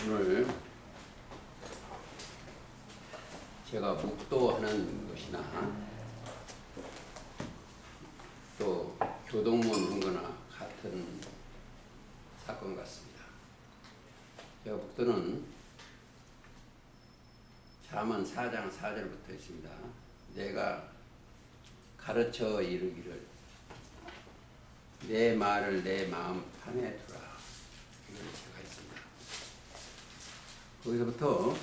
오늘 제가 묵도하는 것이나 또 교동문 한 거나 같은 사건 같습니다. 제가 묵도는 잠언 4장 4절부터 있습니다. 내가 가르쳐 이르기를 내 말을 내 마음 판에 두라. 이걸 제가 했습니다. 거기서부터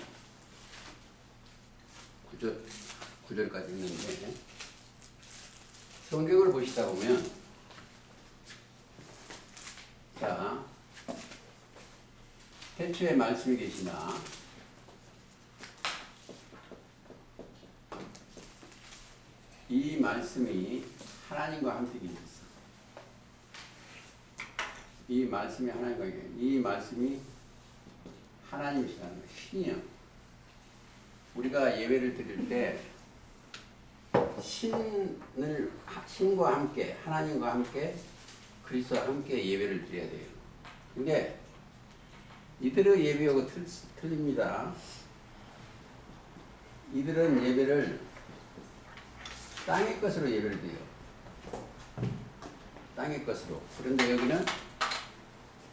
9절까지 있는데 성경을 보시다 보면 자 태초에 말씀이 계시나 이 말씀이 하나님과 함께 계셨어. 이 말씀이 하나님과 함께 이 말씀이 하나님이시라는 거예요. 신이요. 우리가 예배를 드릴 때 신과 함께 하나님과 함께 그리스도와 함께 예배를 드려야 돼요. 근데 이들의 예배하고 틀립니다. 이들은 예배를 땅의 것으로 예배를 드려요. 땅의 것으로. 그런데 여기는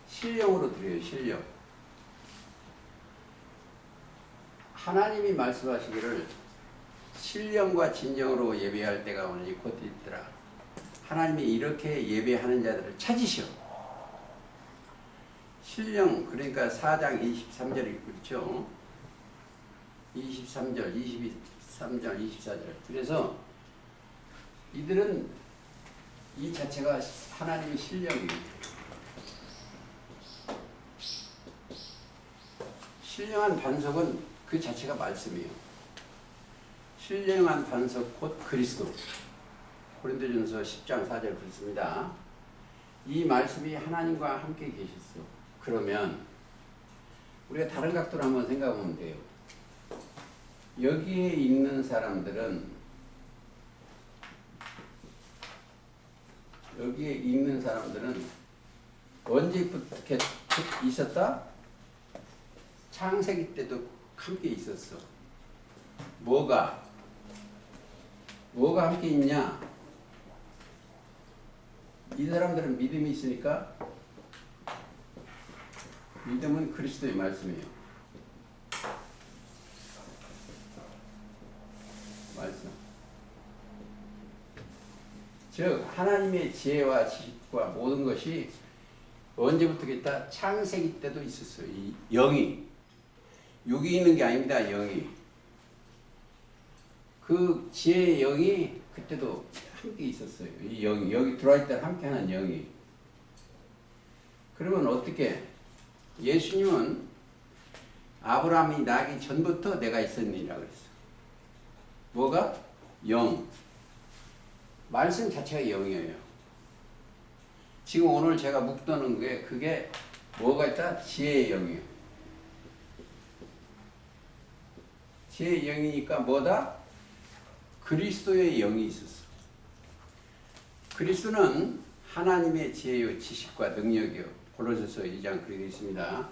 신령으로 드려요. 신령. 하나님이 말씀하시기를 신령과 진정으로 예배할 때가 오느니 곧 있더라. 하나님이 이렇게 예배하는 자들을 찾으시오. 신령, 그러니까 4장 23절이 그렇죠. 23절, 23절, 24절. 그래서 이들은 이 자체가 하나님의 신령이에요. 신령한 반석은 그 자체가 말씀이에요. 신령한 반석 곧 그리스도. 고린도전서 10장 4절 그렇습니다. 이 말씀이 하나님과 함께 계셨어. 그러면 우리가 다른 각도로 한번 생각해 보면 돼요. 여기에 있는 사람들은 언제부터 있었다? 창세기 때도 함께 있었어. 뭐가 함께 있냐? 이 사람들은 믿음이 있으니까 믿음은 그리스도의 말씀이에요. 말씀. 즉 하나님의 지혜와 지식과 모든 것이 언제부터 있다? 창세기 때도 있었어요. 이 영이. 육이 있는 게 아닙니다. 영이. 그 지혜의 영이 그때도 함께 있었어요. 이 영이. 여기 들어와 있다 함께하는 영이. 그러면 어떻게? 예수님은 아브라함이 나기 전부터 내가 있었느니라 그랬어. 뭐가? 영. 말씀 자체가 영이에요. 지금 오늘 제가 묵도는 게 그게 뭐가 있다? 지혜의 영이에요. 지혜의 영이니까 뭐다? 그리스도의 영이 있었어. 그리스도는 하나님의 지혜요 지식과 능력이요. 고린도전서 2장 그렇게 있습니다.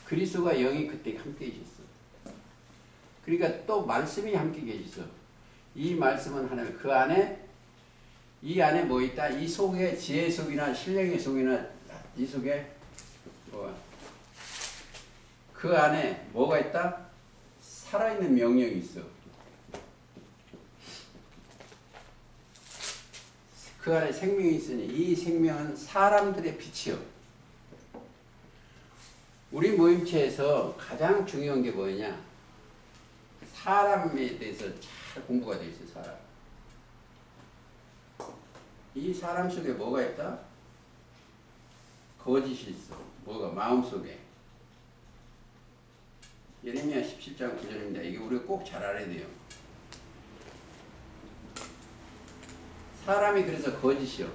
그리스도가 영이 그때 함께 계셨어. 그러니까 또 말씀이 함께 계셨어. 이 말씀은 하나님 그 안에 이 안에 뭐 있다? 이 속에 지혜 속이나 신령의 속이나 이 속에 그 안에 뭐가 있다? 살아있는 명령이 있어. 그 안에 생명이 있으니 이 생명은 사람들의 빛이요. 우리 모임체에서 가장 중요한 게 뭐냐? 사람에 대해서 잘 공부가 되어 있어요. 사람. 이 사람 속에 뭐가 있다? 거짓이 있어. 뭐가? 마음속에. 예레미야 17장 9절입니다. 이게 우리가 꼭 잘 알아야 돼요. 사람이 그래서 거짓이요.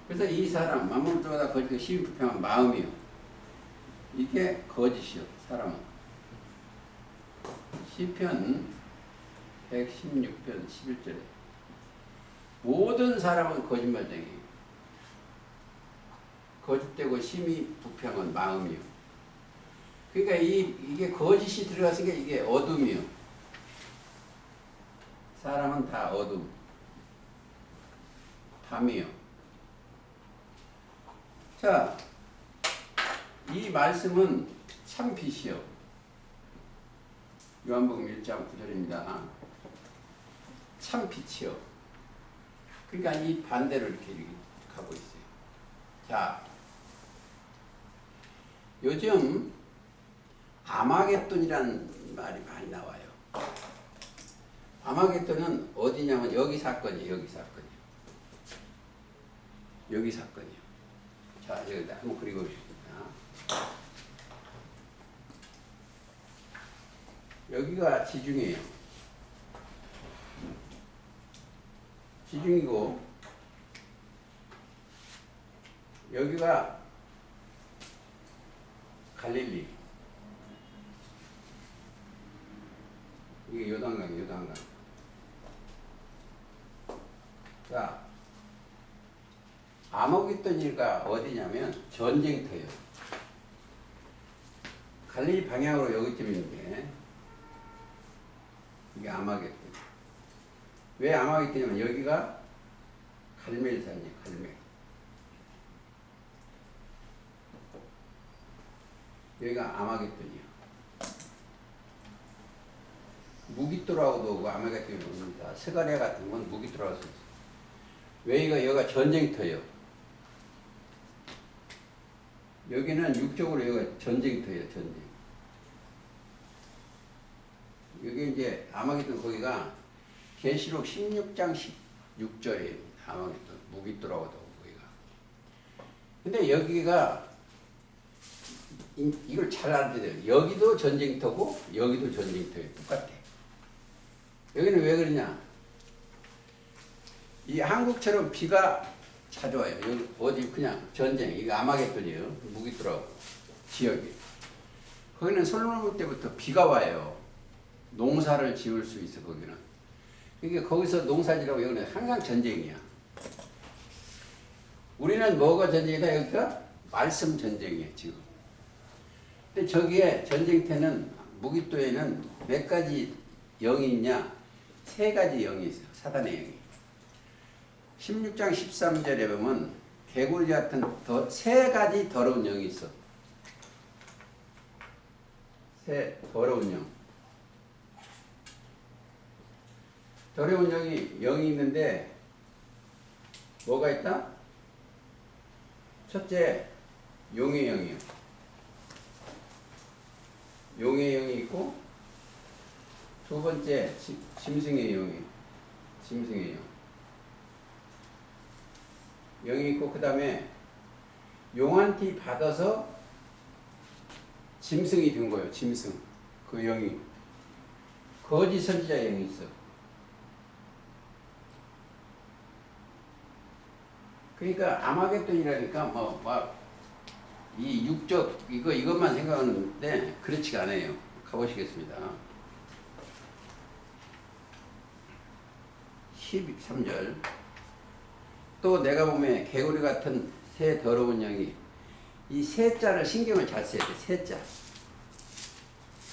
그래서 이 사람, 만물을 떠나다 거짓, 시민불평한 마음이요. 이게 거짓이요. 사람은. 시편 116편 11절에 모든 사람은 거짓말쟁이에요. 거짓되고 심히 부평한 마음이요. 그러니까 이게 거짓이 들어갔으니까 이게 어둠이요. 사람은 다 어둠. 밤이요. 자, 이 말씀은 참 빛이요. 요한복음 1장 9절입니다. 참 빛이요. 그러니까 이 반대로 이렇게 가고 있어요. 자, 요즘 아마겟돈이라는 말이 많이 나와요. 아마겟돈은 어디냐면 여기 사건이에요. 여기 사건이요. 여기 사건이요. 자, 여기다 한번 그리고싶습니다. 여기가 지중해요. 지중이고 여기가 갈릴리. 이게 요단강, 요단강. 자, 아마겟돈이가 어디냐면 전쟁터예요. 갈릴리 방향으로 여기쯤 있는데 이게 아마겟돈. 왜 아마겟돈이냐면 여기가 갈멜산이에요. 갈멜. 여기가 아마겟돈이에요. 무기토라고도 그 아마겟돈이 옵니다. 스가랴 같은 건 무기토라고 썼어요. 여기가 전쟁터예요. 여기는 육적으로 여기가 전쟁터예요. 전쟁. 여기 이제 아마겟돈 거기가 계시록 16장 16절에 아마겟돈 무기토라고도 거기가. 근데 여기가 이걸 잘 알아야 돼요. 여기도 전쟁터고 여기도 전쟁터예요. 똑같아. 여기는 왜 그러냐? 이 한국처럼 비가 자주 와요. 여기 어디 그냥 전쟁. 이거 아마겟돈이에요. 무기토라고 지역이. 거기는 솔로몬 때부터 비가 와요. 농사를 지을 수 있어 거기는. 그러니까 거기서 농사지라고 여기는 항상 전쟁이야. 우리는 뭐가 전쟁이다? 여기가 말씀 전쟁이에요 지금. 근데 저기에 전쟁터는 무기토에는 몇 가지 영이 있냐? 세 가지 영이 있어요. 사단의 영이. 16장 13절에 보면 개구리 같은 세 가지 더러운 영이 있어. 세 더러운 영. 더러운 영이 있는데 뭐가 있다? 첫째 용의 영이요. 용의 영이 있고 두 번째 짐승의 영이 짐승의 영. 영이 있고 그 다음에 용한테 받아서 짐승이 된 거예요. 짐승. 그 영이. 거짓 선지자 영이 있어. 그러니까 아마겟돈이라니까 이 육적 이것만 생각하는데 그렇지가 않아요. 가보시겠습니다. 13절. 또 내가 보면 개구리 같은 새 더러운 영이 이 새 자를 신경을 잘 써야 돼. 새 자.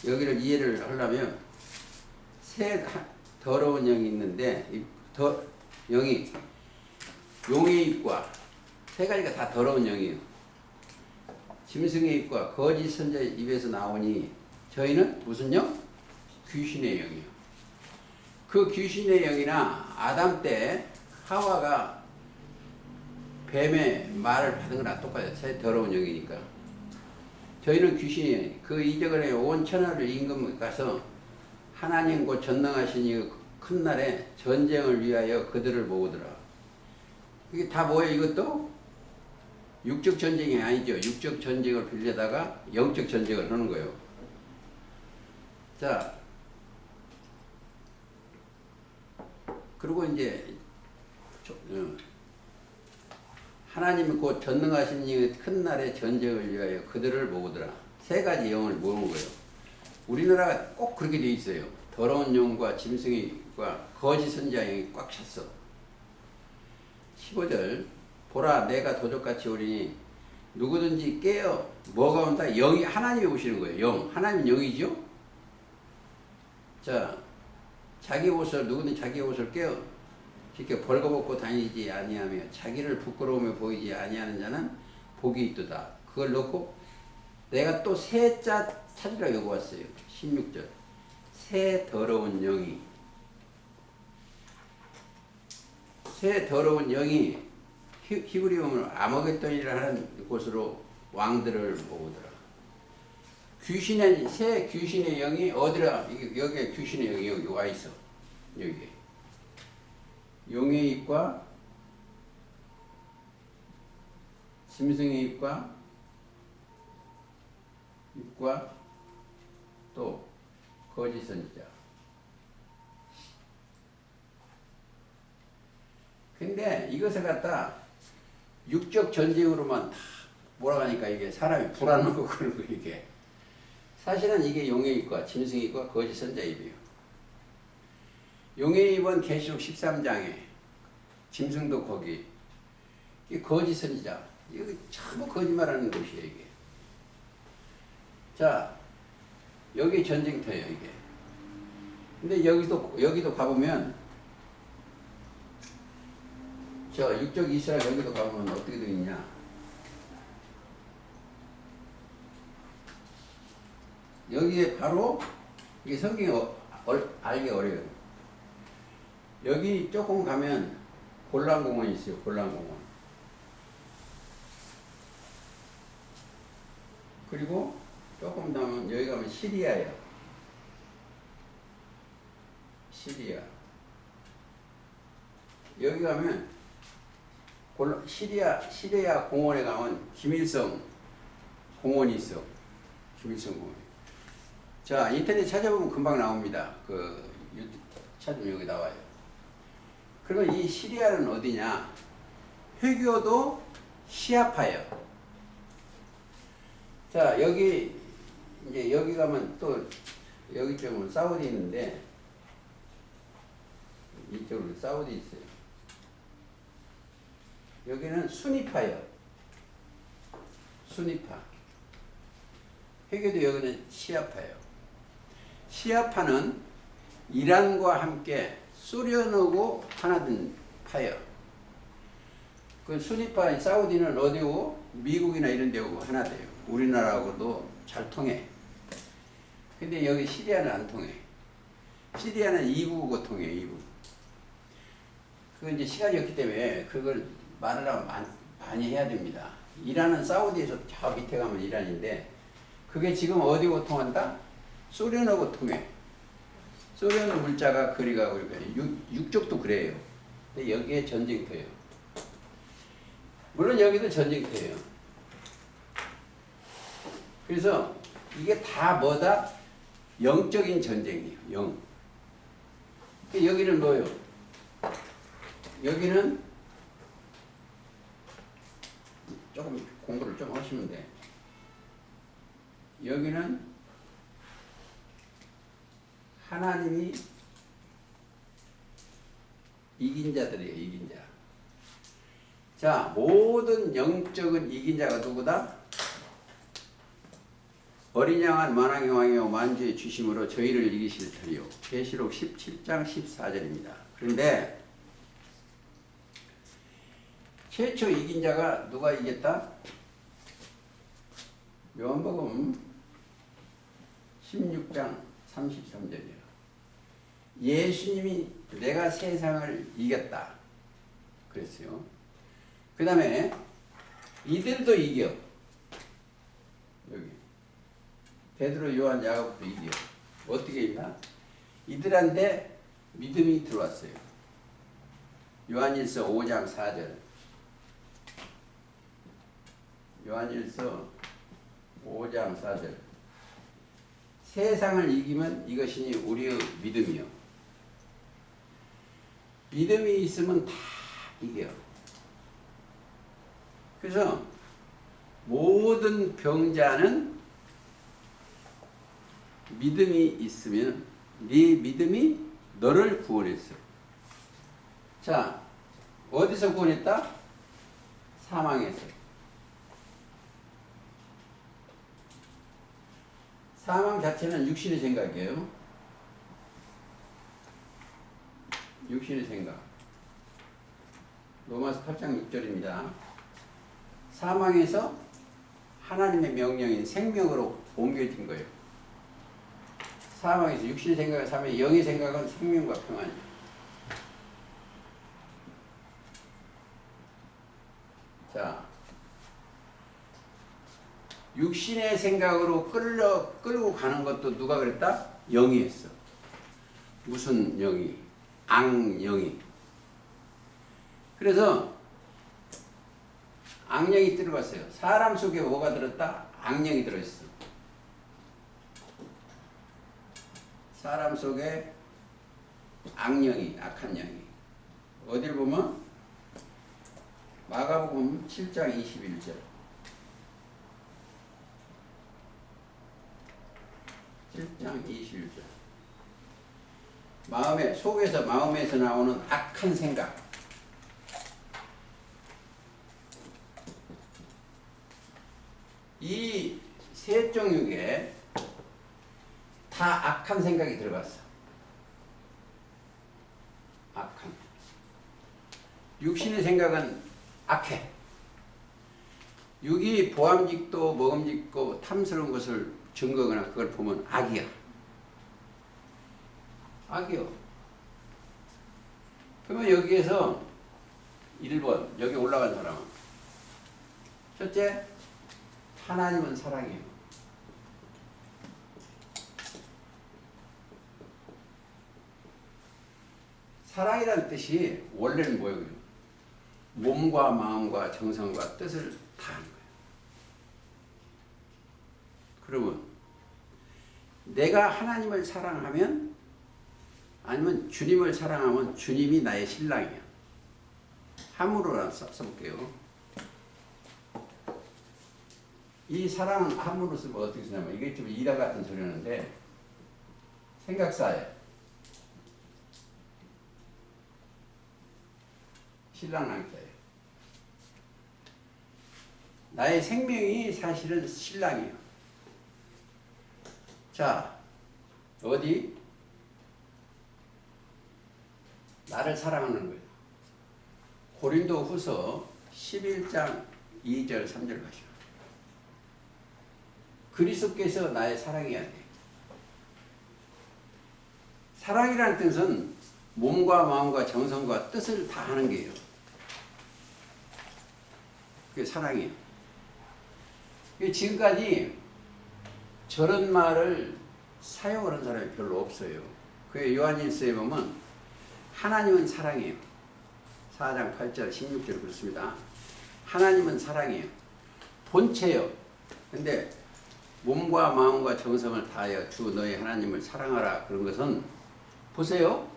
여기를 이해를 하려면 새 더러운 영이 있는데 영이 용의 입과 세 가지가 다 더러운 영이에요. 짐승의 입과 거짓 선지자의 입에서 나오니 저희는 무슨 영? 귀신의 영이에요. 그 귀신의 영이나 아담 때 하와가 뱀의 말을 받은 거나 똑같아요. 새 더러운 영이니까. 저희는 귀신의 영. 그 이적을 온 천하를 임금 가서 하나님 곧 전능하신 이 큰 날에 전쟁을 위하여 그들을 모으더라. 이게 다 뭐예요? 이것도 육적 전쟁이 아니죠. 육적 전쟁을 빌려다가 영적 전쟁을 하는 거예요. 자, 그리고 이제 하나님이 곧 전능하신 이 큰 날의 전쟁을 위하여 그들을 모으더라. 세 가지 영을 모으는 거예요. 우리나라가 꼭 그렇게 돼 있어요. 더러운 영과 짐승과 거짓 선지자 영이 꽉 찼어. 15절. 보라 내가 도적같이 오리니 누구든지 깨어. 뭐가 온다? 영이 하나님이 오시는 거예요. 영. 하나님은 영이죠. 자, 자기 옷을 누구든지 자기 옷을 깨어 이렇게 벌거벗고 다니지 아니하며 자기를 부끄러움에 보이지 아니하는 자는 복이 있도다. 그걸 넣고 내가 또 새 자 찾으라 요구 왔어요. 16절. 새 더러운 영이 히브리어로 아머겟돈이라 하는 곳으로 왕들을 모으더라. 새 귀신의 영이 어디라? 여기에 귀신의 영이 여기 와 있어. 여기 용의 입과 짐승의 입과 또 거짓 선지자. 근데 이것을 갖다 육적 전쟁으로만 다 몰아가니까 이게 사람이 불안하고 그런 거 이게. 사실은 이게 용의 입과 짐승의 입과 거짓 선지자 입이에요. 용의 입은 계시록 13장에 짐승도 거기. 이게 거짓 선지자. 이거 전부 거짓말하는 곳이에요 이게. 자, 여기 전쟁터예요 이게. 근데 여기도 가보면 저 육적 이스라엘 여기도 가보면 어떻게 되어 있냐? 여기에 바로 이게 성경이 알기 어려워요. 여기 조금 가면 골란공원이 있어요. 골란공원. 그리고 조금 가면 여기 가면 시리아예요. 시리아. 여기 가면 시리아 공원에 가면 김일성 공원이 있어. 김일성 공원. 자, 인터넷 찾아보면 금방 나옵니다. 찾으면 여기 나와요. 그러면 이 시리아는 어디냐? 회교도 시아파예요. 자, 여기 가면 또 여기 쪽은 사우디 있는데 이쪽으로 사우디 있어요. 여기는 수니파예요. 수니파. 회교도 여기는 시아파예요. 시아파는 이란과 함께 소련하고 하나 된 파예요. 그 수니파 사우디는 어디고 미국이나 이런 데고 하나 돼요. 우리나라하고도 잘 통해. 근데 여기 시리아는 안 통해. 시리아는 이부고 통해, 이부. 그건 이제 시간이 없기 때문에 그걸 말을 하면 많이 해야 됩니다. 이란은 사우디에서 저 밑에 가면 이란인데 그게 지금 어디고 통한다? 소련하고 통해. 소련은 물자가 그리 가고 육족도 그래요. 근데 여기에 전쟁터예요. 물론 여기도 전쟁터예요. 그래서 이게 다 뭐다? 영적인 전쟁이에요. 영. 여기는 뭐예요? 여기는 조금 공부를 좀 하시면 돼. 여기는 하나님이 이긴 자들이에요. 이긴 자. 자, 모든 영적인 이긴 자가 누구다? 어린 양은 만왕의 왕이요 만주의 주심으로 저희를 이기실 터이요. 계시록 17장 14절입니다. 그런데 최초 이긴 자가 누가 이겼다? 요한복음 16장 33절이에요. 예수님이 내가 세상을 이겼다 그랬어요. 그 다음에 이들도 이겨. 여기 베드로, 요한, 야고보도 이겨. 어떻게 있나? 이들한테 믿음이 들어왔어요. 요한일서 5장 4절. 요한일서 5장 4절. 세상을 이기면 이것이니 우리의 믿음이요. 믿음이 있으면 다 이겨요. 그래서 모든 병자는 믿음이 있으면 네 믿음이 너를 구원했어. 자, 어디서 구원했다? 사망에서. 사망 자체는 육신의 생각이에요. 육신의 생각. 로마서 8장 6절입니다. 사망에서 하나님의 명령인 생명으로 옮겨진 거예요. 사망에서 육신의 생각을 사면 영의 생각은 생명과 평안이에요. 자, 육신의 생각으로 끌고 가는 것도 누가 그랬다? 영이 했어. 무슨 영이? 악영이. 그래서 악령이 들어갔어요. 사람 속에 뭐가 들었다? 악령이 들어있어. 사람 속에 악령이, 악한 영이. 어딜 보면 마가복음 7장 21절. 7장 21절. 마음에서 나오는 악한 생각. 이 세 종류에 다 악한 생각이 들어갔어. 악한. 육신의 생각은 악해. 육이 보암직도 먹음직고 탐스러운 것을 증거하거나 그걸 보면 악이야. 악이요. 그러면 여기에서 1번 여기 올라간 사람은 첫째, 하나님은 사랑이에요. 사랑이라는 뜻이 원래는 뭐예요? 몸과 마음과 정성과 뜻을 다 하는 거예요. 그러면 내가 하나님을 사랑하면 아니면 주님을 사랑하면 주님이 나의 신랑이야. 한문으로 써볼게요. 이 사랑은 한문으로 쓰면 어떻게 쓰냐면 이게 좀 일화 같은 소리 하는데 생각사예요. 신랑 낭자예요. 나의 생명이 사실은 신랑이에요. 자, 어디? 나를 사랑하는 거예요. 고린도 후서 11장 2절 3절 가시오. 그리스도께서 나의 사랑이어야 돼. 사랑이라는 뜻은 몸과 마음과 정성과 뜻을 다 하는 게예요. 그게 사랑이에요. 지금까지 저런 말을 사용하는 사람이 별로 없어요. 그 요한일서에 보면 하나님은 사랑이에요. 4장 8절 16절 그렇습니다. 하나님은 사랑이에요. 본체요. 근데 몸과 마음과 정성을 다하여 주 너의 하나님을 사랑하라. 그런 것은 보세요.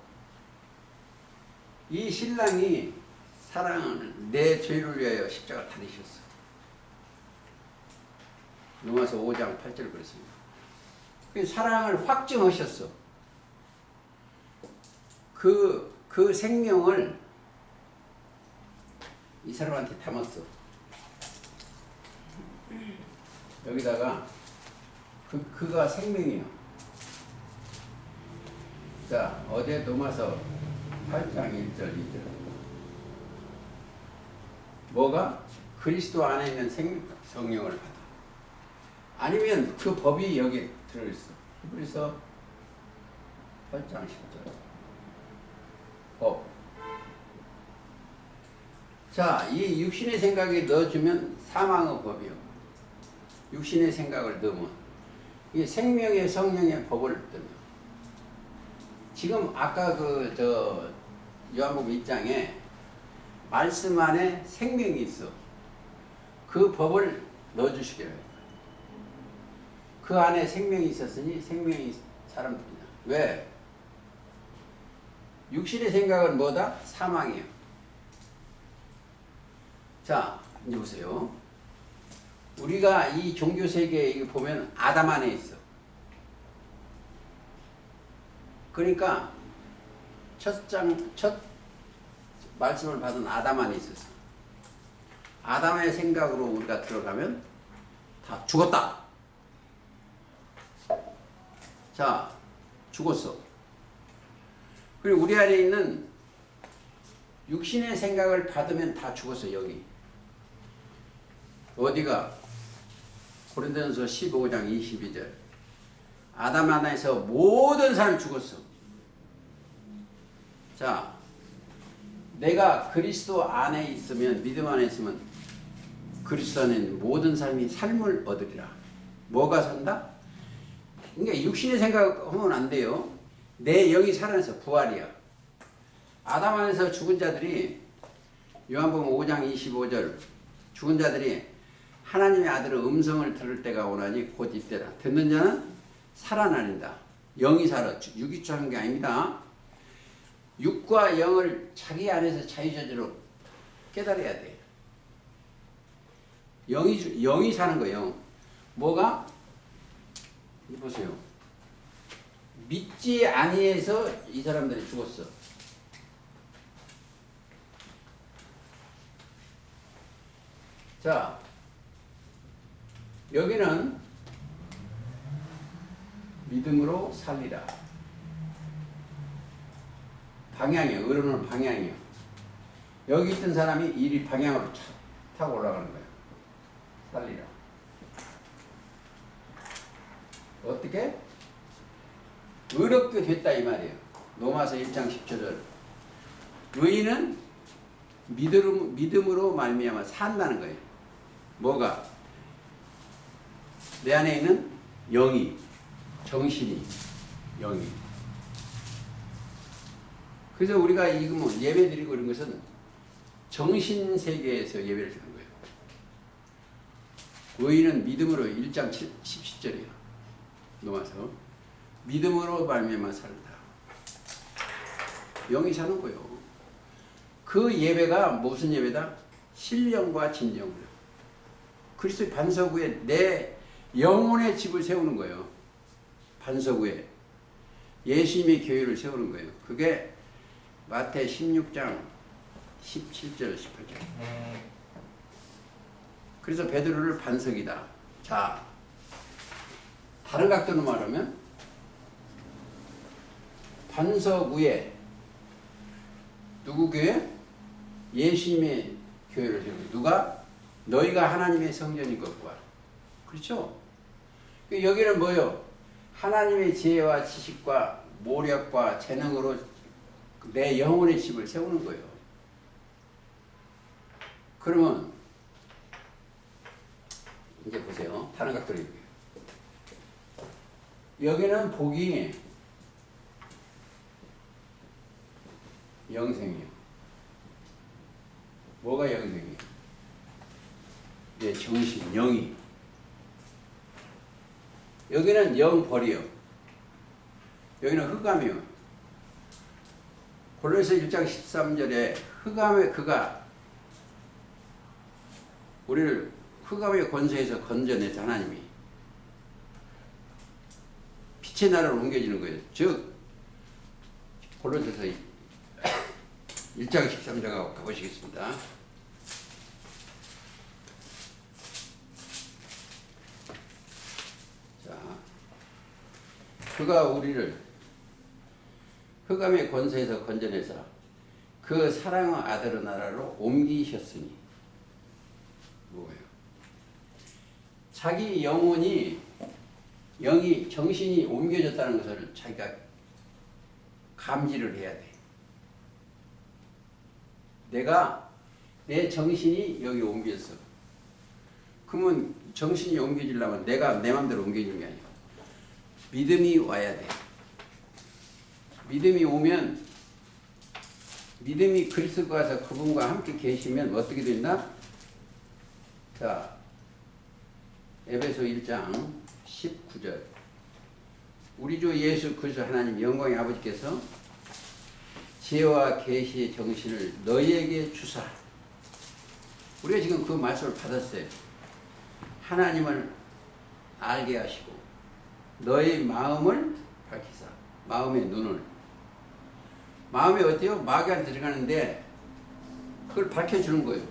이 신랑이 사랑을 내 죄를 위하여 십자가 달리셨어. 로마서 5장 8절 그랬습니다. 그 사랑을 확증하셨어. 그 생명을 이 사람한테 담았어. 여기다가 그가 생명이야. 자, 어제 로마서 8장 1절 2절. 뭐가? 그리스도 안에 있는 성령을 받아. 아니면 그 법이 여기 들어있어. 히브리서 8장 10절. 법. 자, 이 육신의 생각에 넣어주면 사망의 법이요. 육신의 생각을 넣으면 이게 생명의 성령의 법을 넣으면 지금 아까 요한복음 1장에 말씀 안에 생명이 있어. 그 법을 넣어주시기로 해요. 그 안에 생명이 있었으니 생명이 사람들이냐. 왜? 육신의 생각은 뭐다? 사망이에요. 자, 이제 보세요. 우리가 이 종교 세계에 보면 아담 안에 있어. 그러니까 첫 말씀을 받은 아담 안에 있었어. 아담의 생각으로 우리가 들어가면 다 죽었다. 자, 죽었어. 그리고 우리 안에 있는 육신의 생각을 받으면 다 죽었어. 여기 어디가? 고린도전서 15장 22절. 아담 안에서 모든 사람이 죽었어. 자, 내가 그리스도 안에 있으면, 믿음 안에 있으면 그리스도 안에 있는 모든 사람이 삶을 얻으리라. 뭐가 산다? 그러니까 육신의 생각하면 안 돼요. 내 영이 살아나서 부활이야. 아담 안에서 죽은 자들이, 요한복음 5장 25절, 죽은 자들이 하나님의 아들의 음성을 들을 때가 오나니 곧 이때라. 듣는 자는 살아나린다. 영이 살아. 육이 사는 게 아닙니다. 육과 영을 자기 안에서 자유자재로 깨달아야 돼. 영이 사는 거예요. 뭐가? 보세요. 믿지 아니해서 이 사람들이 죽었어. 자, 여기는 믿음으로 살리라. 방향이에요. 의로는 방향이에요. 여기 있던 사람이 이리 방향으로 타고 올라가는 거예요. 살리라. 어떻게? 의롭게 됐다 이 말이에요. 로마서 1장 10절. 의인은 믿음으로 말미암아 산다는 거예요. 뭐가? 내 안에 있는 영이, 정신이, 영이. 그래서 우리가 이거 뭐 예배 드리고 이런 것은 정신 세계에서 예배를 드리는 거예요. 의인은 믿음으로 1장 17절이에요. 넘어서 믿음으로 말미암아 산다. 영이 사는 거예요. 그 예배가 무슨 예배다? 신령과 진정으로. 그리스도의 반석 위에 내 영혼의 집을 세우는 거예요. 반석 위에 예수님의 교회를 세우는 거예요. 그게 마태 16장 17절 18절. 그래서 베드로를 반석이다. 자, 다른 각도로 말하면 반석 위에 누구 교회? 예수님의 교회를 세우는. 누가? 너희가 하나님의 성전인 것과. 그렇죠? 여기는 뭐요? 하나님의 지혜와 지식과 모력과 재능으로 내 영혼의 집을 세우는 거예요. 그러면 이제 보세요. 다른 각도로 얘기해요. 여기는 복이 영생이에요. 뭐가 영생이에요? 내 정신, 영이. 여기는 영벌이요. 여기는 흑암이요. 골로새 1장 13절에 흑암의 그가 우리를 흑암의 권세에서 건져내서 하나님이 빛의 나라로 옮겨지는 거예요. 즉 골로새서 1장 13절하고 가보시겠습니다. 자, 그가 우리를 흑암의 권세에서 건져내서 그 사랑의 아들의 나라로 옮기셨으니 뭐예요? 자기 영혼이 영이 정신이 옮겨졌다는 것을 자기가 감지를 해야 돼. 내가 내 정신이 여기 옮겼어. 그러면 정신이 옮겨지려면 내가 내 마음대로 옮겨지는 게 아니야. 믿음이 와야 돼. 믿음이 오면 믿음이 그리스도가 와서 그분과 함께 계시면 어떻게 된다? 자, 에베소 1장 19절. 우리 주 예수 그리스도 하나님 영광의 아버지께서 지혜와 계시의 정신을 너희에게 주사. 우리가 지금 그 말씀을 받았어요. 하나님을 알게 하시고 너희 마음을 밝히사. 마음의 눈을. 마음이 어때요? 마귀한테 들어가는데 그걸 밝혀주는 거예요.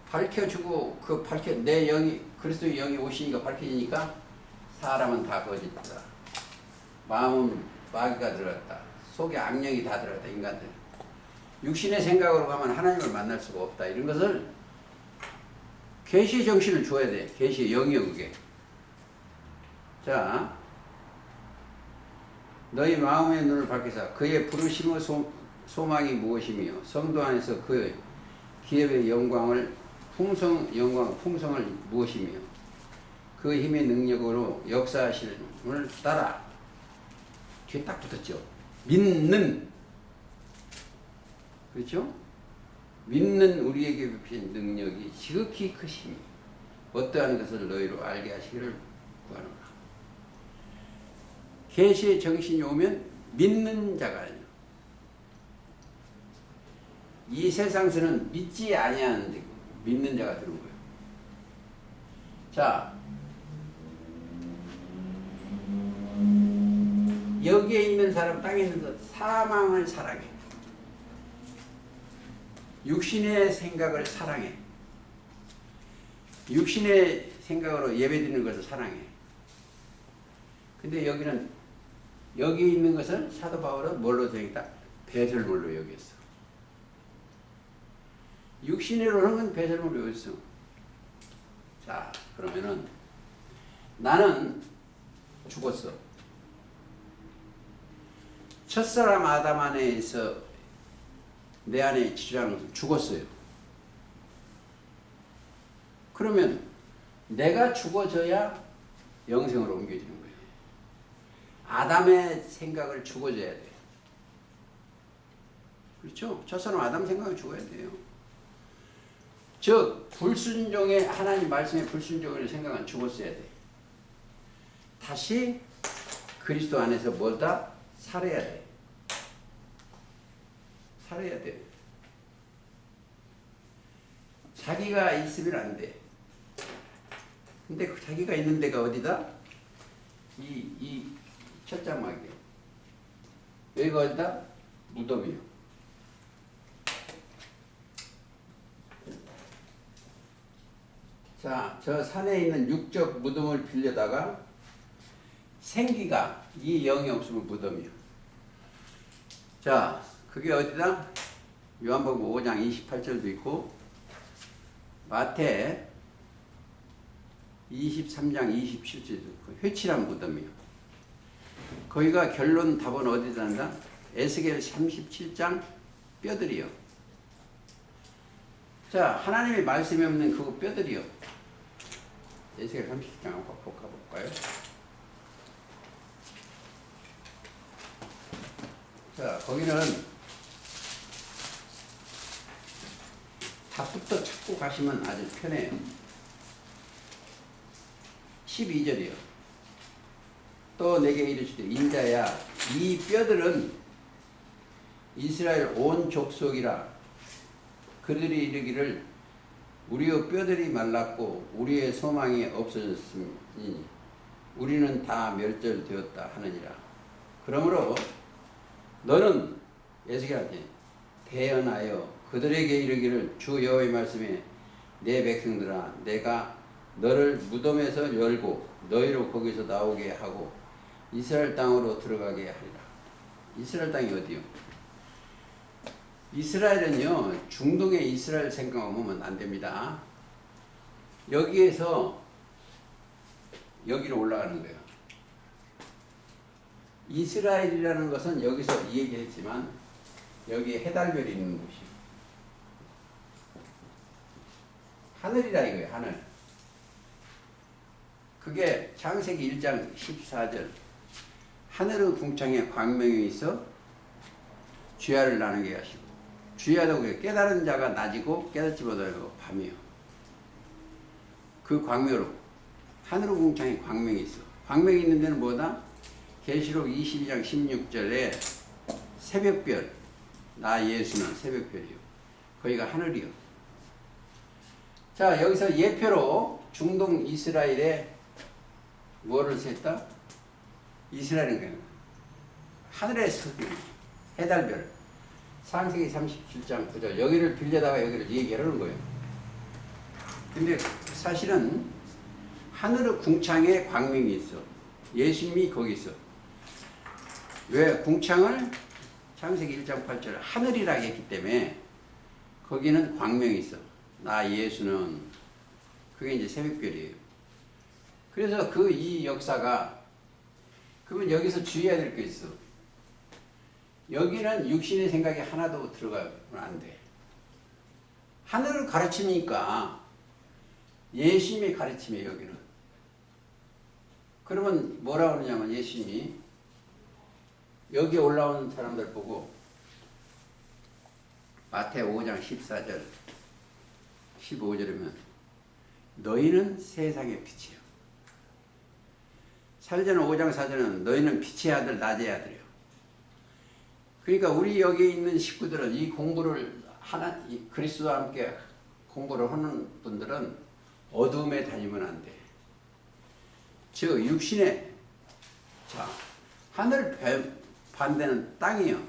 밝혀주고 내 영이 그리스도의 영이 오시니까 밝혀지니까 사람은 다 거짓이다. 마음은 마귀가 들어갔다. 속에 악령이 다 들어갔다. 인간들. 육신의 생각으로 가면 하나님을 만날 수가 없다. 이런 것을 계시의 정신을 줘야 돼. 계시의 영이요 그게. 자, 너희 마음의 눈을 밝히사 그의 부르심의 소망이 무엇이며 성도 안에서 그 기업의 영광을 풍성을 무엇이며 그 힘의 능력으로 역사하심을 따라. 뒤에 딱 붙었죠. 믿는. 그렇죠? 믿는 우리에게 베푸신 능력이 지극히 크심이 어떠한 것을 너희로 알게 하시기를 구하노라. 계시의 정신이 오면 믿는 자가 아니야. 이 세상에서는 믿지 아니하는데 믿는 자가 들은 거예요. 자, 여기에 있는 사람, 땅에 있는 사망을 사랑해. 육신의 생각을 사랑해. 육신의 생각으로 예배드리는 것을 사랑해. 근데 여기는 여기 있는 것을 사도 바울은 뭘로 정했다? 배설물로 여겼어. 육신으로 하는 건 배설물로 여겼어. 자, 그러면은 나는 죽었어. 첫사람 아담 안에서 내 안에 지주하는 죽었어요. 그러면 내가 죽어져야 영생으로 옮겨지는 거예요. 아담의 생각을 죽어줘야 돼요. 그렇죠? 첫사람 아담 생각을 죽어야 돼요. 즉 불순종의 하나님 말씀의 불순종을 생각은 죽었어야 돼. 다시 그리스도 안에서 뭐다? 살아야 돼. 살아야 돼. 자기가 있으면 안 돼. 근데 그 자기가 있는 데가 어디다? 이 첫장막이요. 여기가 어디다? 무덤이요. 자, 저 산에 있는 육적 무덤을 빌려다가 생기가 이 영이 없으면 무덤이요. 자, 그게 어디다? 요한복음 5장 28절도 있고 마태 23장 27절도 있고 회칠한 무덤이요. 거기가 결론 답은 어디다 한다? 에스겔 37장 뼈들이요. 자, 하나님의 말씀이 없는 그 뼈들이요. 에스겔 37장 한번 볼까요? 자, 거기는 답부터 찾고 가시면 아주 편해요. 12절이요. 또 내게 이르시되 인자야 이 뼈들은 이스라엘 온 족속이라. 그들이 이르기를 우리의 뼈들이 말랐고 우리의 소망이 없어졌으니 우리는 다 멸절되었다 하느니라. 그러므로 너는 에스겔한테 대언하여 그들에게 이르기를 주 여호와의 말씀에 내 백성들아 내가 너를 무덤에서 열고 너희로 거기서 나오게 하고 이스라엘 땅으로 들어가게 하리라. 이스라엘 땅이 어디요? 이스라엘은요 중동의 이스라엘 생각하면 안 됩니다. 여기에서 여기로 올라가는 거예요. 이스라엘이라는 것은 여기서 이 얘기했지만 여기에 해달별이 있는 곳이에요. 하늘이라 이거예요. 하늘. 그게 창세기 1장 14절 하늘의 궁창에 광명이 있어 주야를 나누게 하시고 주야도 그래 깨달은 자가 낮이고 깨닫지 못하고 밤이요. 그 광명으로 하늘의 궁창에 광명이 있어. 광명이 있는 데는 뭐다? 계시록 22장 16절에 새벽별 나 예수는 새벽별이요. 거기가 하늘이요. 자 여기서 예표로 중동 이스라엘에 뭐를 셌다? 이스라엘은 그냥 하늘의 습기 해달별 창세기 37장 9절 여기를 빌려다가 여기를 얘기하는 거예요. 근데 사실은 하늘의 궁창에 광명이 있어. 예수님이 거기 있어. 왜 궁창을 창세기 1장 8절 하늘이라 했기 때문에 거기는 광명이 있어. 나 예수는 그게 이제 새벽별이에요. 그래서 그 이 역사가 그러면 여기서 주의해야 될 게 있어. 여기는 육신의 생각이 하나도 들어가면 안 돼. 하늘을 가르치니까 예수님의 가르침이에요, 여기는. 그러면 뭐라고 그러냐면 예수님이 여기 올라오는 사람들 보고 마태오 5장 14절 15절이면 너희는 세상의 빛이요. 살전 5장 4절은 너희는 빛의 아들 낮의 아들이요. 그러니까 우리 여기 있는 식구들은 이 공부를 그리스도와 함께 공부를 하는 분들은 어둠에 다니면 안 돼. 즉 육신의 자 하늘 반대는 땅이요.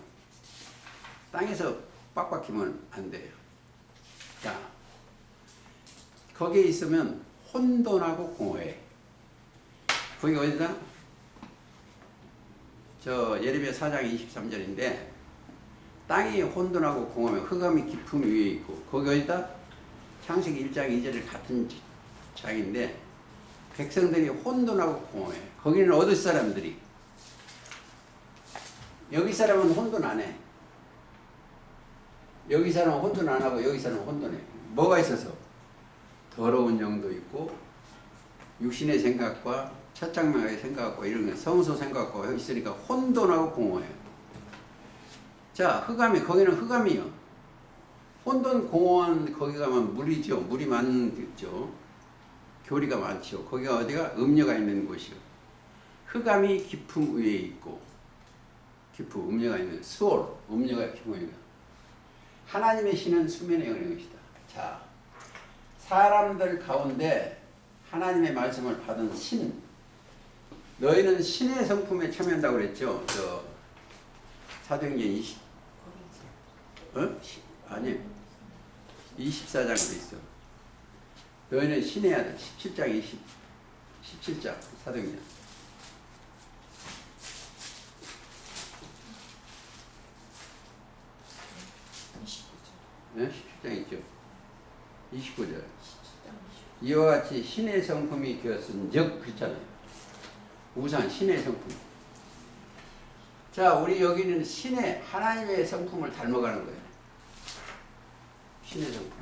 땅에서 빡빡히면 안 돼요. 자 거기에 있으면 혼돈하고 공허해. 거기 어디다? 저 예레미야 4장 23절인데 땅이 혼돈하고 공허하며 흑암이 깊음 위에 있고 거기 어디다? 창세기 1장 2절 같은 장인데 백성들이 혼돈하고 공허해. 거기는 어디 사람들이? 여기 사람은 혼돈 안 해. 여기 사람은 혼돈 안 하고 여기 사람은 혼돈해. 뭐가 있어서? 더러운 영도 있고 육신의 생각과 첫장면의 생각과 이런 거 성소 생각과 있으니까 혼돈하고 공허해요. 자 흑암이 거기는 흑암이요. 혼돈 공허한 거기 가면 물이죠. 물이 많죠. 교리가 많죠. 거기가 어디가? 음녀가 있는 곳이요. 흑암이 깊음 위에 있고 깊음 음녀가 있는 수월 음녀가 깊은 위에 하나님의 신은 수면에 있는 것이다. 자 사람들 가운데 하나님의 말씀을 받은 신 너희는 신의 성품에 참여한다고 그랬죠. 저 사도행전 20 아니 24장도 있어. 너희는 신의 아들 17장 17장 사도행전 네? 17장 있죠. 29절 이와 같이 신의 성품이 되었은즉 그렇잖아요. 우선 신의 성품. 자 우리 여기는 신의 하나님의 성품을 닮아가는 거예요. 신의 성품.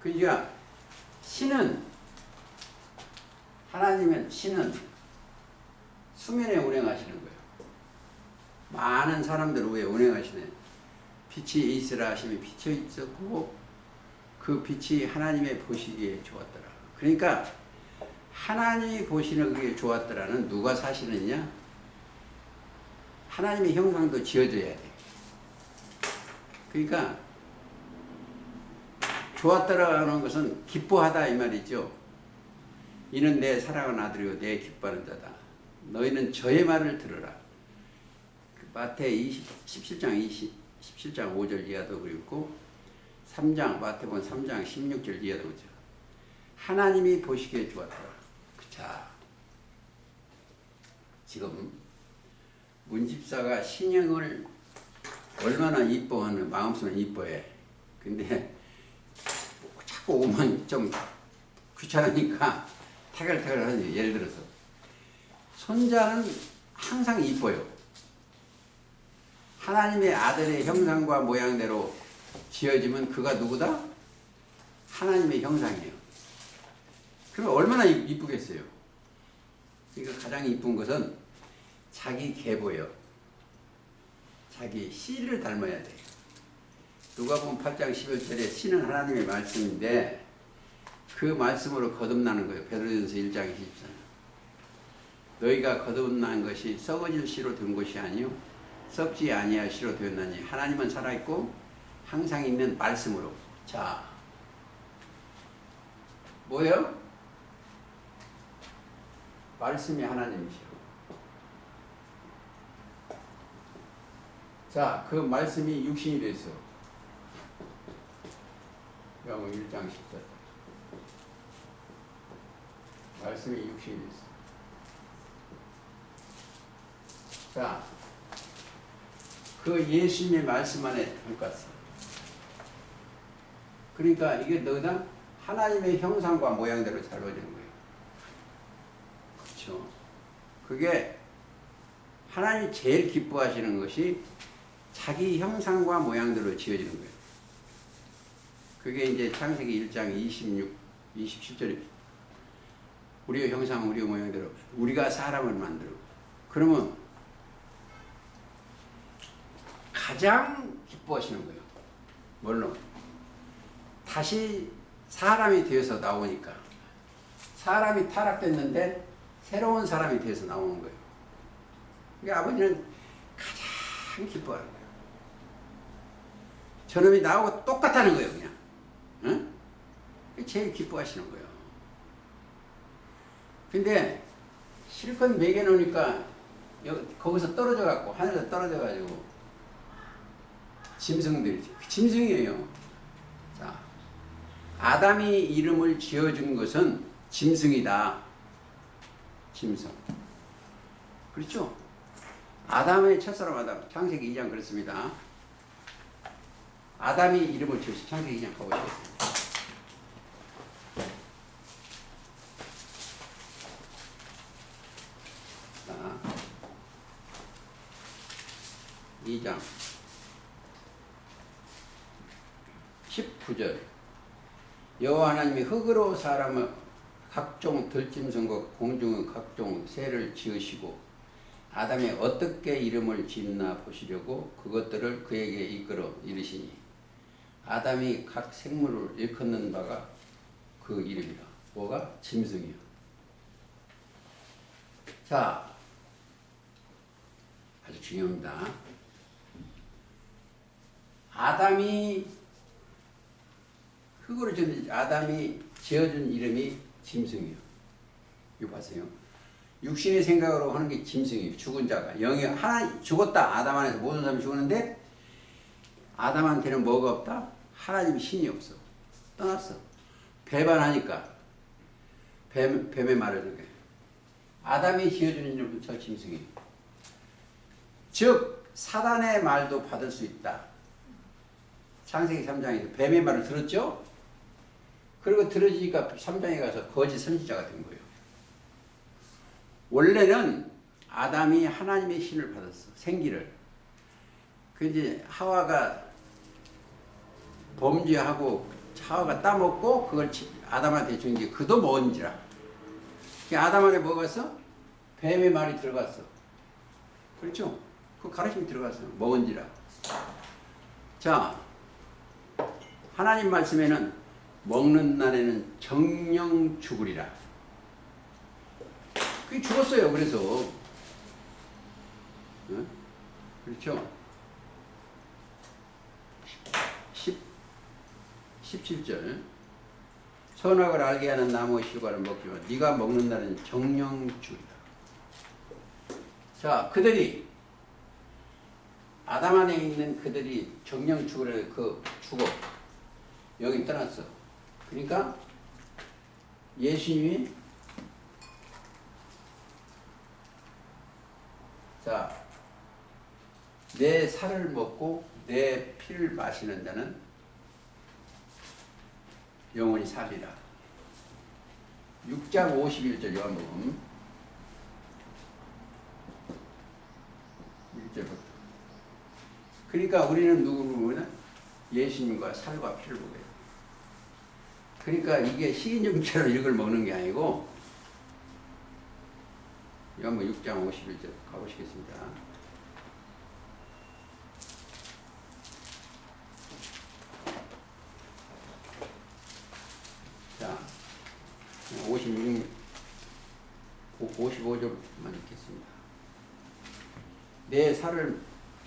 그러니까 신은 하나님은 신은 수면에 운행하시는 거예요. 많은 사람들 위에 운행하시네. 빛이 있으라 하시면 빛이 있었고 그 빛이 하나님의 보시기에 좋았더라. 그러니까 하나님이 보시는 그게 좋았더라는 누가 사실은냐? 하나님의 형상도 지어져야 돼. 그러니까 좋았더라는 것은 기뻐하다 이 말이죠. 이는 내 사랑하는 아들이요 내 기뻐하는 자다. 너희는 저의 말을 들으라. 마태 17장 5절 이하도 그리고 3장 마태복음 3장 16절 이하도 그죠. 하나님이 보시기에 좋았더라. 자 지금 문집사가 신형을 얼마나 이뻐하는 마음속은 이뻐해. 근데 자꾸 오면 좀 귀찮으니까 태글태글 하지. 예를 들어서 손자는 항상 이뻐요. 하나님의 아들의 형상과 모양대로 지어지면 그가 누구다? 하나님의 형상이에요. 그럼 얼마나 이쁘겠어요. 그러니까 가장 이쁜 것은 자기 계보예요. 자기 씨를 닮아야 돼요. 누가복음 8장 11절에 씨는 하나님의 말씀인데 그 말씀으로 거듭나는 거예요. 베드로전서 1장 24절. 너희가 거듭난 것이 썩어질 씨로 된 것이 아니요 썩지 아니할 씨로 되었나니 하나님은 살아있고 항상 있는 말씀으로. 자 뭐예요? 말씀이 하나님이시오. 자, 그 말씀이 육신이 됐어. 요한복음 1장 14절. 말씀이 육신이 됐어. 자, 그 예수님의 말씀 안에 할 것 같습니다. 그러니까 이게 너희가 하나님의 형상과 모양대로 잘라지는 거예요. 그렇죠? 그게 하나님이 제일 기뻐하시는 것이 자기 형상과 모양대로 지어지는 거예요. 그게 이제 창세기 1장 27절입니다. 우리의 형상, 우리의 모양대로 우리가 사람을 만들고, 그러면 가장 기뻐하시는 거예요. 물론 다시 사람이 되어서 나오니까, 사람이 타락됐는데 새로운 사람이 되어서 나오는 거예요. 그러니까 아버지는 가장 기뻐하는 거예요. 저놈이 나하고 똑같다는 거예요. 그냥 응? 제일 기뻐하시는 거예요. 근데 실컷 먹여놓으니까 거기서 떨어져 갖고, 하늘에서 떨어져 가지고 짐승들이, 짐승이에요. 자, 아담이 이름을 지어준 것은 짐승이다. 짐승. 그렇죠? 아담의 첫사람 아담, 창세기 2장 그렇습니다. 아담이 이름을 지었어요. 창세기 2장 가보시겠습니다. 자, 2장 19절. 여호와 하나님이 흙으로 사람을 각종 들짐승과 공중의 각종 새를 지으시고 아담이 어떻게 이름을 짓나 보시려고 그것들을 그에게 이끌어 이르시니 아담이 각 생물을 일컫는 바가 그 이름이라. 뭐가? 짐승이요. 자, 아주 중요합니다. 아담이 흙으로 지은 아담이 지어준 이름이 짐승이요. 이거 보세요. 육신의 생각으로 하는 게 짐승이에요. 죽은 자가. 영이 하나 죽었다. 아담 안에서 모든 사람이 죽었는데 아담한테는 뭐가 없다? 하나님 신이 없어. 떠났어. 배반하니까 뱀의 말을 듣게. 아담이 지어주는 이름은 저 짐승이에요. 즉 사단의 말도 받을 수 있다. 창세기 3장에서 뱀의 말을 들었죠? 그리고 들어지니까 3장에 가서 거짓 선지자가 된 거예요. 원래는 아담이 하나님의 신을 받았어. 생기를. 그 이제 하와가 범죄하고 하와가 따먹고 그걸 아담한테 준 게 그도 먹은지라. 아담 안에 뭐가 있어? 뱀의 말이 들어갔어. 그렇죠? 그 가르침이 들어갔어. 먹은지라. 자, 하나님 말씀에는 먹는 날에는 정령 죽으리라. 그게 죽었어요. 그래서 응? 그렇죠? 17절 선악을 알게 하는 나무의 실과를 먹지만 네가 먹는 날은 정령 죽으리라. 자, 그들이 아담 안에 있는 그들이 정령 죽으려 죽어. 여기 떠났어. 그러니까 예수님이 자, 내 살을 먹고 내 피를 마시는 자는 영원히 살리라. 6장 51절 요한복음 1절부터. 그러니까 우리는 누구를 보면 예수님과 살과 피를 보게 돼요. 그러니까 이게 식인종처럼 이걸 먹는 게 아니고 요한복음 6장 51절 가보시겠습니다. 자, 55절만 읽겠습니다. 내 살을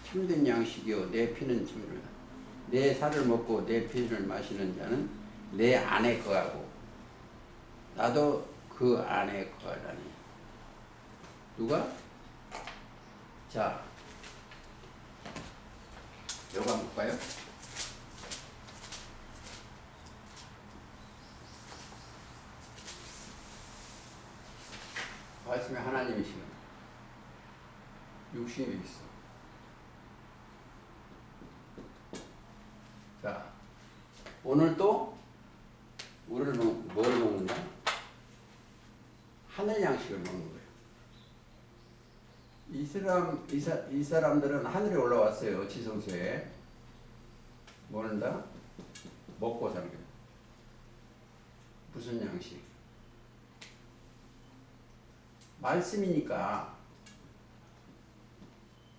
참된 양식이요 내 피는 참이로다. 내 살을 먹고 내 피를 마시는 자는 내 안에 거하고 나도 그 안에 거하라니. 누가? 자, 요거 한번 볼까요? 말씀이 하나님이시는 육신이 있어. 자, 오늘 또 우리는 뭘 먹는다? 하늘 양식을 먹는 거예요. 이 사람들은 하늘에 올라왔어요. 지성소에. 뭐 한다? 먹고 살게. 무슨 양식? 말씀이니까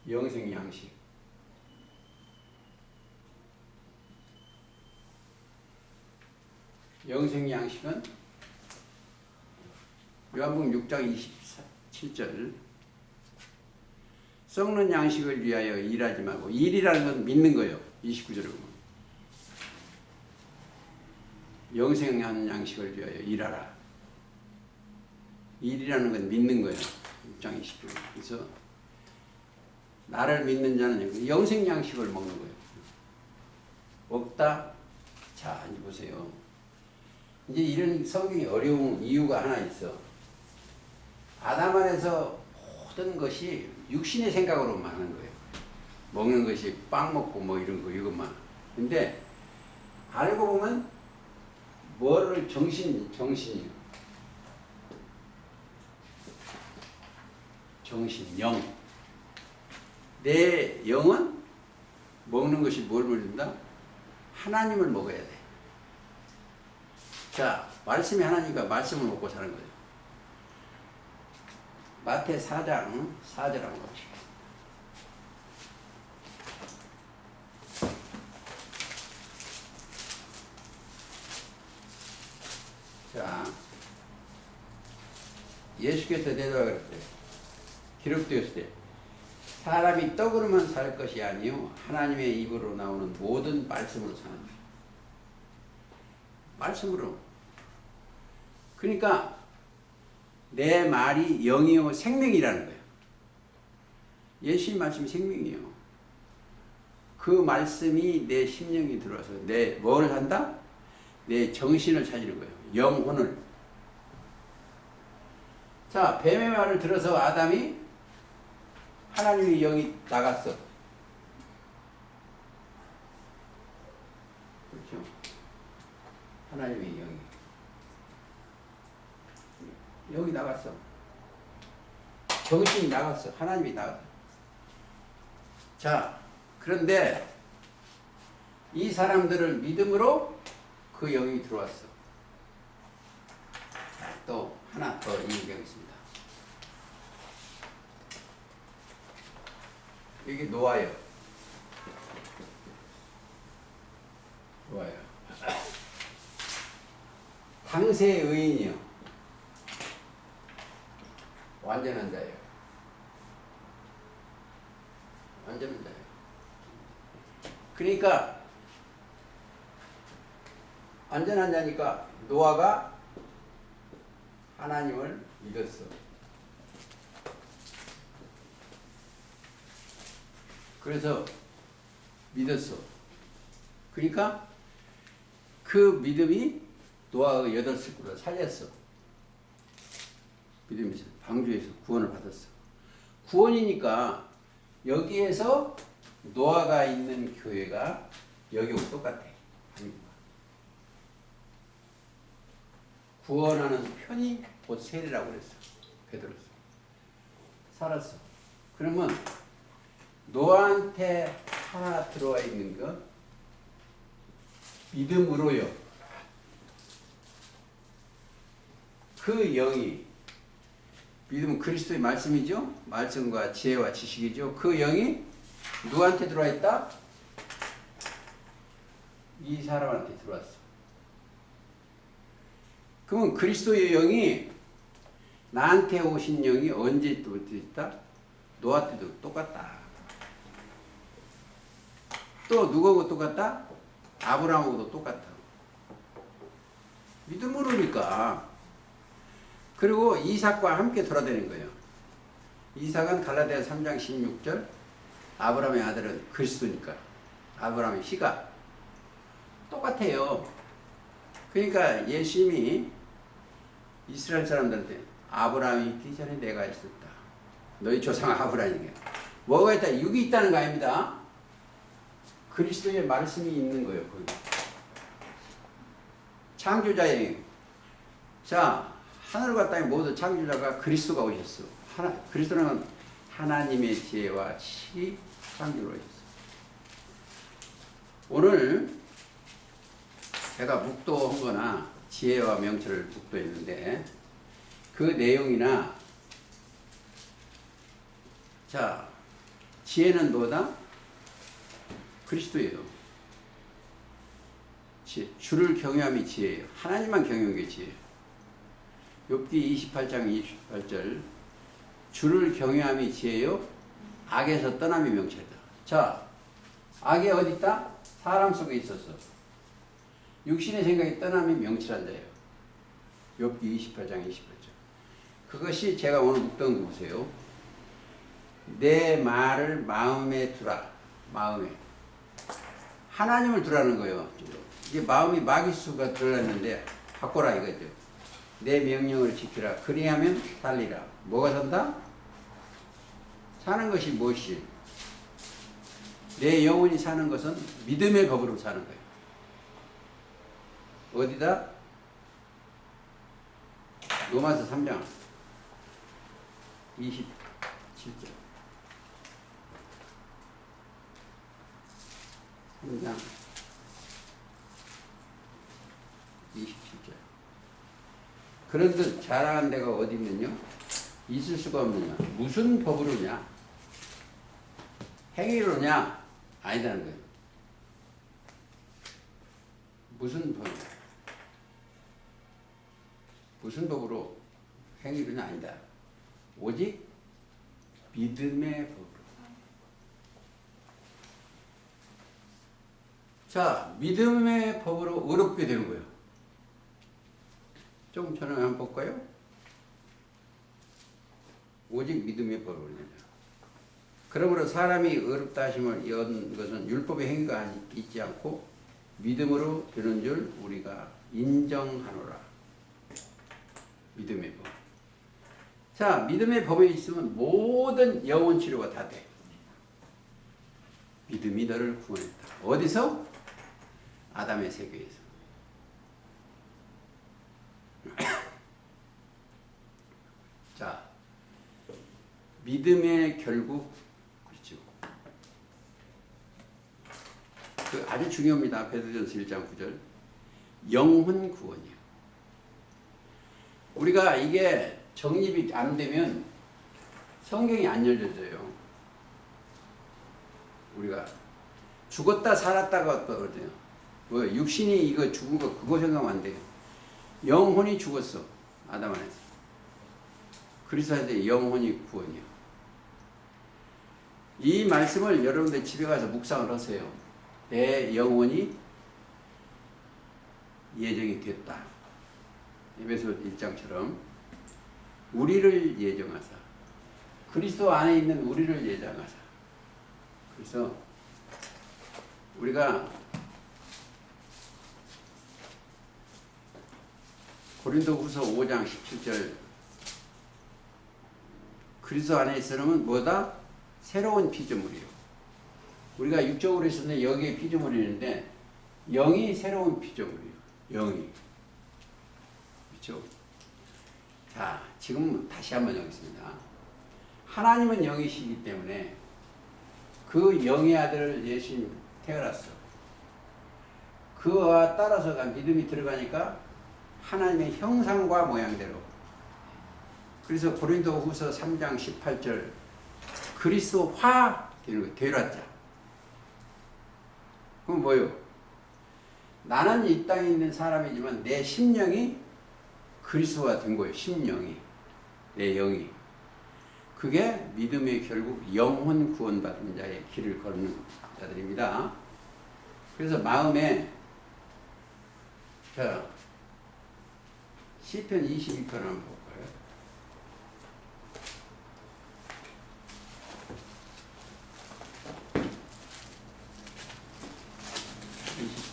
영생 양식. 영생 양식은 요한복음 6장 27절 썩는 양식을 위하여 일하지 말고 일이라는 건 믿는 거예요. 29절에 보면 영생한 양식을 위하여 일하라. 일이라는 건 믿는 거예요. 6장 20절. 그래서 나를 믿는 자는 영생 양식을 먹는 거예요. 먹다. 자, 이제 보세요. 이제 이런 성경이 어려운 이유가 하나 있어. 아담 안에서 모든 것이 육신의 생각으로만 하는 거예요. 먹는 것이 빵 먹고 뭐 이런 거 이것만. 근데 알고 보면 뭐를 정신이요. 정신, 영. 내 영은 먹는 것이 뭘 먹는다? 하나님을 먹어야 돼. 자, 말씀이 하나니까 말씀을 먹고 사는 거예요. 마태 4장 4절 한번 봅시다. 자, 예수께서 대답하셨대. 기록되었을 때 사람이 떡으로만 살 것이 아니요 하나님의 입으로 나오는 모든 말씀으로 사는 거예요. 말씀으로. 그러니까 내 말이 영이요 생명이라는 거예요. 예수님 말씀이 생명이에요. 그 말씀이 내 심령이 들어와서 내 뭘 한다? 내 정신을 차지는 거예요. 영혼을. 자, 뱀의 말을 들어서 아담이 하나님의 영이 나갔어. 그렇죠? 하나님의 영이 나갔어. 정신이 나갔어. 하나님이 나갔어. 자, 그런데 이 사람들을 믿음으로 그 영이 들어왔어. 또 하나 더 얘기하겠습니다. 여기 노아요. 당세의 의인이요. 완전한 자예요. 완전한 자예요. 그러니까 완전한 자니까 노아가 하나님을 믿었어. 그래서 믿었어. 그러니까 그 믿음이 노아의 8식구를 살렸어. 믿음에서 방주에서 구원을 받았어. 구원이니까 여기에서 노아가 있는 교회가 여기하고 똑같아. 구원하는 편이 곧 세례라고 그랬어. 베드로서. 살았어. 그러면 노아한테 하나 들어와 있는 것 믿음으로요. 그 영이 믿음은 그리스도의 말씀이죠. 말씀과 지혜와 지식이죠. 그 영이 누구한테 들어와 있다? 이 사람한테 들어왔어. 그러면 그리스도의 영이 나한테 오신 영이 언제 또 있다? 노아 때도 똑같다. 또 누구하고 똑같다? 아브라함하고도 똑같아. 믿음으로니까. 그리고 이삭과 함께 돌아다니는 거예요. 이삭은 갈라디아 3장 16절 아브라함의 아들은 그리스도니까 아브라함의 씨가 똑같아요. 그러니까 예수님이 이스라엘 사람들한테 아브라함이 있기 전에 내가 있었다. 너희 조상 아브라함이에요. 뭐가 있다? 육이 있다는 거 아닙니다. 그리스도의 말씀이 있는 거예요. 거기. 창조자의 자 하늘과 땅의 모든 창조자가 그리스도가 오셨어. 그리스도는 하나님의 지혜와 지식이 창조를 하셨어. 오늘 제가 묵도한 거나 지혜와 명철을 묵도했는데 그 내용이나 자 지혜는 뭐다? 그리스도예요. 주를 경외함이 지혜예요. 하나님만 경외하는 게 지혜예요. 욥기 28장 28절 주를 경외함이 지혜요 악에서 떠남이 명철이다. 자 악이 어디 있다? 사람 속에 있었어. 육신의 생각이 떠남이 명철한 자예요. 욥기 28장 28절 그것이 제가 오늘 묵던 거 보세요. 내 말을 마음에 두라. 마음에 하나님을 두라는 거예요. 이게 마음이 마귀수가 들어갔는데 바꿔라 이거죠. 내 명령을 지키라. 그리하면 살리라. 뭐가 산다? 사는 것이 무엇이? 내 영혼이 사는 것은 믿음의 법으로 사는 거예요. 어디다? 로마서 3장 27절 3장 27절 그런듯 자랑한 데가 어디 있느냐? 있을 수가 없느냐? 무슨 법으로냐? 행위로냐? 아니다는 거예요. 무슨 법? 무슨 법으로 행위로냐? 아니다. 오직 믿음의 법으로. 자, 믿음의 법으로 의롭게 되는 거예요. 조금 전에 한번 볼까요? 오직 믿음의 법으로 된다. 그러므로 사람이 의롭다 하심을 연 것은 율법의 행위가 있지 않고 믿음으로 되는 줄 우리가 인정하노라. 믿음의 법. 자, 믿음의 법에 있으면 모든 영혼 치료가 다 돼. 믿음이 너를 구원했다. 어디서? 아담의 세계에서. 자, 믿음의 결국 그렇죠. 그 아주 중요합니다. 베드로전서 1장 9절. 영혼 구원이에요. 우리가 이게 정립이 안 되면 성경이 안 열려져요. 우리가 죽었다 살았다가 어떠거든요. 뭐 육신이 이거 죽은 거 그거 생각하면 안 돼요. 영혼이 죽었어. 아담 안에서. 그리스도한테 영혼이 구원이요. 이 말씀을 여러분들 집에 가서 묵상을 하세요. 내 영혼이 예정이 됐다. 에베소 1장처럼 우리를 예정하사 그리스도 안에 있는 우리를 예정하사. 그래서 우리가 고린도후서 5장 17절 그리스도 안에 있으면 뭐다? 새로운 피조물이에요. 우리가 육적으로 있었는데 여기에 피조물이 있는데 영이 새로운 피조물이에요. 영이. 그렇죠? 자, 지금 다시 한번 하겠습니다. 하나님은 영이시기 때문에 그 영의 아들 예수님 태어났어. 그와 따라서가 믿음이 들어가니까 하나님의 형상과 모양대로. 그래서 고린도후서 3장 18절 그리스도화 되는 거예요. 되рат자. 그럼 뭐예요? 나는 이 땅에 있는 사람이지만 내 심령이 그리스도가 된 거예요. 심령이. 내 영이. 그게 믿음의 결국 영혼 구원받은 자의 길을 걷는 자들입니다. 그래서 마음에 자 시편 22편 한번 볼까요?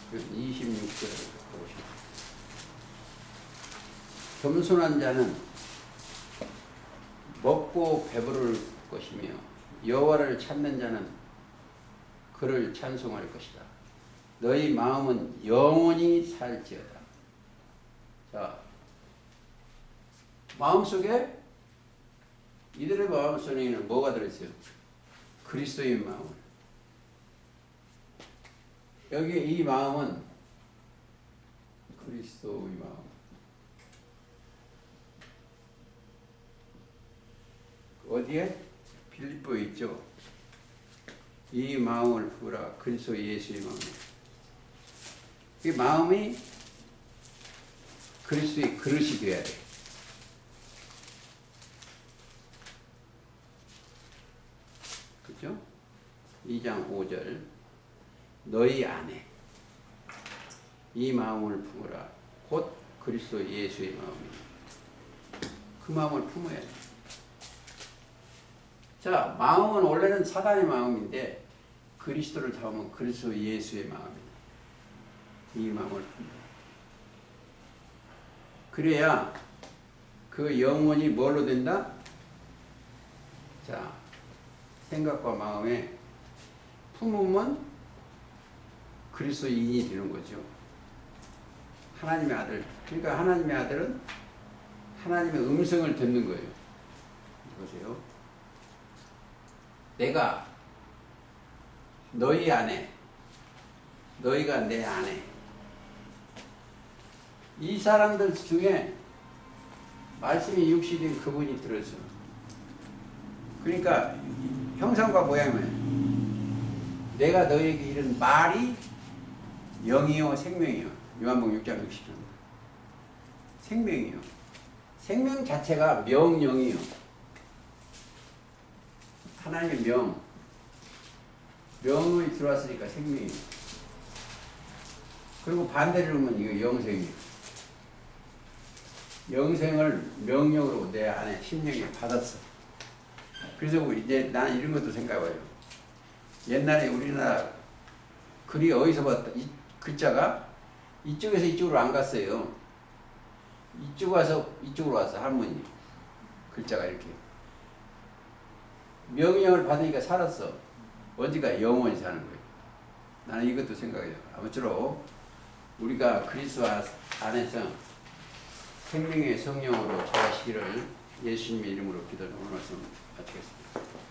시편 26절 보시죠. 겸손한 자는 먹고 배부를 것이며 여호와를 찾는 자는 그를 찬송할 것이다. 너희 마음은 영원히 살지어다. 자, 마음속에 이들의 마음속에는 뭐가 들어있어요? 그리스도의 마음. 여기 이 마음은 그리스도의 마음. 어디에? 빌립보에 있죠. 이 마음을 부으라. 그리스도 예수의 마음. 이 마음이 그리스도의 그릇이 되어야 돼. 그죠? 2장 5절. 너희 안에 이 마음을 품으라. 곧 그리스도 예수의 마음이다. 그 마음을 품어야 돼. 자, 마음은 원래는 사단의 마음인데 그리스도를 잡으면 그리스도 예수의 마음이다. 이 마음을 품어. 그래야 그 영혼이 뭘로 된다? 자, 생각과 마음에 품으면 그리스도인이 되는 거죠. 하나님의 아들. 그러니까 하나님의 아들은 하나님의 음성을 듣는 거예요. 보세요. 내가 너희 안에, 너희가 내 안에. 이 사람들 중에 말씀이 육신인 그분이 들어서. 그러니까 형상과 모양은 내가 너희에게 이른 말이 영이요 생명이요. 요한복음 6장 60절. 생명이요. 생명 자체가 명령이요. 하나님의 명이 들어왔으니까 생명이요. 그리고 반대로 보면 이거 영생이요. 영생을 명령으로 내 안에 심령에 받았어. 그래서 이제 난 이런 것도 생각해요. 옛날에 우리나라 글이 어디서 봤다? 이 글자가 이쪽에서 이쪽으로 안 갔어요. 이쪽 와서 이쪽으로 왔어. 할머니 글자가 이렇게 명령을 받으니까 살았어. 언제가 영원히 사는 거예요. 나는 이것도 생각해요. 아무쪼록 우리가 그리스도 안에서 생명의 성령으로 자라시기를 예수님의 이름으로 기도하는 오늘 말씀 마치겠습니다.